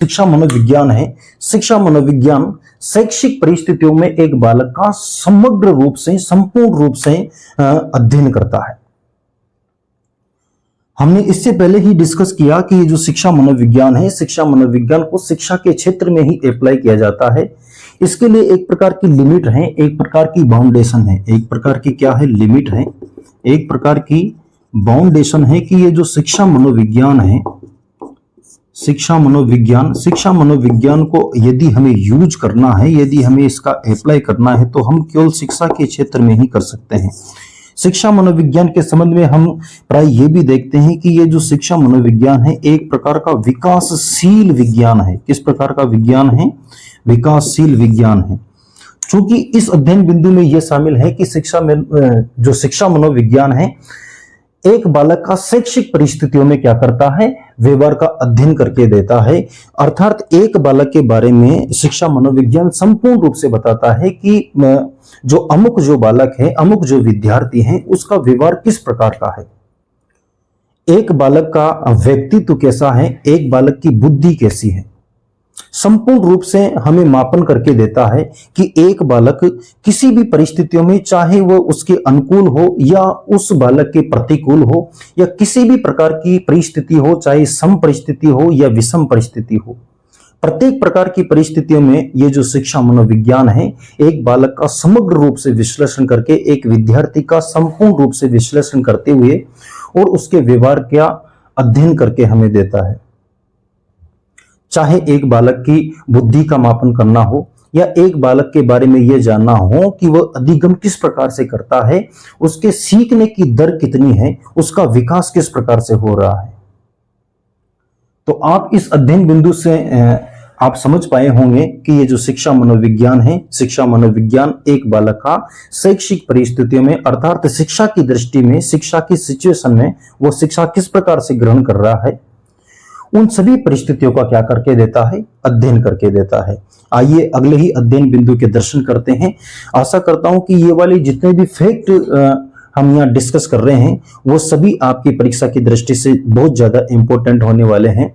शिक्षा मनोविज्ञान है। शिक्षा मनोविज्ञान शैक्षिक परिस्थितियों में एक बालक का समग्र रूप से, संपूर्ण रूप से अध्ययन करता है। हमने इससे पहले ही डिस्कस किया कि ये जो शिक्षा मनोविज्ञान है, शिक्षा मनोविज्ञान को शिक्षा के क्षेत्र में ही अप्लाई किया जाता है। इसके लिए एक प्रकार की लिमिट है, एक प्रकार की बाउंडेशन है। एक प्रकार की क्या है? लिमिट है, एक प्रकार की बाउंडेशन है कि ये जो शिक्षा मनोविज्ञान है, शिक्षा मनोविज्ञान को यदि हमें यूज करना है, यदि हमें इसका अप्लाई करना है, तो हम केवल शिक्षा के क्षेत्र में ही कर सकते हैं। शिक्षा मनोविज्ञान के संबंध में हम प्राय ये भी देखते हैं कि ये जो शिक्षा मनोविज्ञान है एक प्रकार का विकासशील विज्ञान है। किस प्रकार का विज्ञान है? विकासशील विज्ञान है। चूंकि इस अध्ययन बिंदु में यह शामिल है कि जो शिक्षा मनोविज्ञान है एक बालक का शैक्षिक परिस्थितियों में क्या करता है? व्यवहार का अध्ययन करके देता है। अर्थात एक बालक के बारे में शिक्षा मनोविज्ञान संपूर्ण रूप से बताता है कि जो अमुक जो बालक है, अमुक जो विद्यार्थी है, उसका व्यवहार किस प्रकार का है, एक बालक का व्यक्तित्व कैसा है, एक बालक की बुद्धि कैसी है, संपूर्ण रूप से हमें मापन करके देता है कि एक बालक किसी भी परिस्थितियों में, चाहे वह उसके अनुकूल हो या उस बालक के प्रतिकूल हो, या किसी भी प्रकार की परिस्थिति हो, चाहे सम परिस्थिति हो या विषम परिस्थिति हो, प्रत्येक प्रकार की परिस्थितियों में ये जो शिक्षा मनोविज्ञान है एक बालक का समग्र रूप से विश्लेषण करके, एक विद्यार्थी का संपूर्ण रूप से विश्लेषण करते हुए और उसके व्यवहार का अध्ययन करके हमें देता है। चाहे एक बालक की बुद्धि का मापन करना हो या एक बालक के बारे में यह जानना हो कि वह अधिगम किस प्रकार से करता है, उसके सीखने की दर कितनी है, उसका विकास किस प्रकार से हो रहा है। तो आप इस अध्ययन बिंदु से आप समझ पाए होंगे कि ये जो शिक्षा मनोविज्ञान है, शिक्षा मनोविज्ञान एक बालक का शैक्षिक परिस्थितियों में, अर्थात शिक्षा की दृष्टि में, शिक्षा की सिचुएशन में वो शिक्षा किस प्रकार से ग्रहण कर रहा है, उन सभी परिस्थितियों का क्या करके देता है? अध्ययन करके देता है। आइए अगले ही अध्ययन बिंदु के दर्शन करते हैं। आशा करता हूं कि ये वाले जितने भी फैक्ट हम यहाँ डिस्कस कर रहे हैं वो सभी आपकी परीक्षा की दृष्टि से बहुत ज्यादा इंपॉर्टेंट होने वाले हैं।